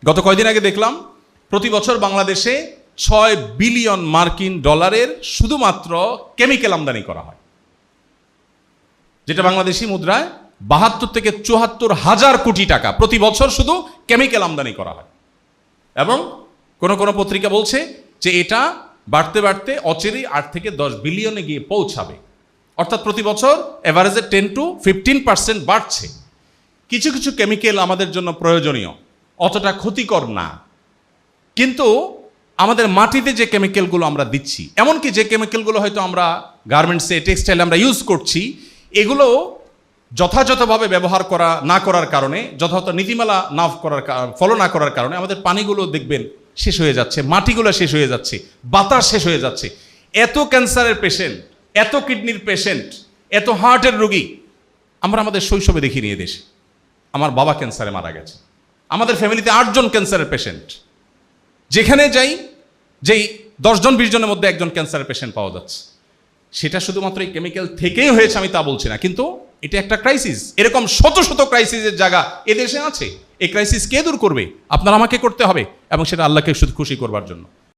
গত কয়দিন আগে দেখলাম প্রতি বছর বাংলাদেশে 6 বিলিয়ন মার্কিন ডলারের শুধুমাত্র কেমিক্যাল আমদানি করা হয়, যেটা বাংলাদেশি মুদ্রায় 72 থেকে 74 হাজার কোটি টাকা প্রতি বছর শুধু কেমিক্যাল আমদানি করা হয়। এবং কোন পত্রিকা বলছে যে এটা বাড়তে বাড়তে অচিরেই 8 থেকে 10 বিলিয়নে গিয়ে পৌঁছাবে। অর্থাৎ প্রতি বছর এভারেজে 10 to 15% বাড়ছে। কিছু কিছু কেমিক্যাল আমাদের জন্য প্রয়োজনীয়, অতটা ক্ষতিকর না, কিন্তু আমাদের মাটিতে যে কেমিক্যালগুলো আমরা দিচ্ছি, এমনকি যে কেমিক্যালগুলো হয়তো আমরা গার্মেন্টসে, টেক্সটাইলে আমরা ইউজ করছি, এগুলো যথাযথভাবে ব্যবহার না করার কারণে, যথাযথ নীতিমালা ফলো না করার কারণে আমাদের পানিগুলো দেখবেন শেষ হয়ে যাচ্ছে, মাটিগুলো শেষ হয়ে যাচ্ছে, বাতাস শেষ হয়ে যাচ্ছে। এত ক্যান্সারের পেশেন্ট, এত কিডনির পেশেন্ট, এত হার্টের রোগী আমরা আমাদের শৈশবে দেখিনি এ দেশে। আমার বাবা ক্যান্সারে মারা গেছে, আমাদের ফ্যামিলিতে 8 জন ক্যান্সারের পেশেন্ট। যেখানে যাই, যেই 10 জন 20 জনের মধ্যে একজন ক্যান্সারের পেশেন্ট পাওয়া যাচ্ছে। সেটা শুধুমাত্র এই কেমিক্যাল থেকেই হয়েছে আমি তা বলছি না, কিন্তু এটা একটা ক্রাইসিস। এরকম শত শত ক্রাইসিসের জায়গা এদেশে আছে। এই ক্রাইসিস কে দূর করবে? আপনার আমাকে করতে হবে, এবং সেটা আল্লাহকে শুধু খুশি করবার জন্য।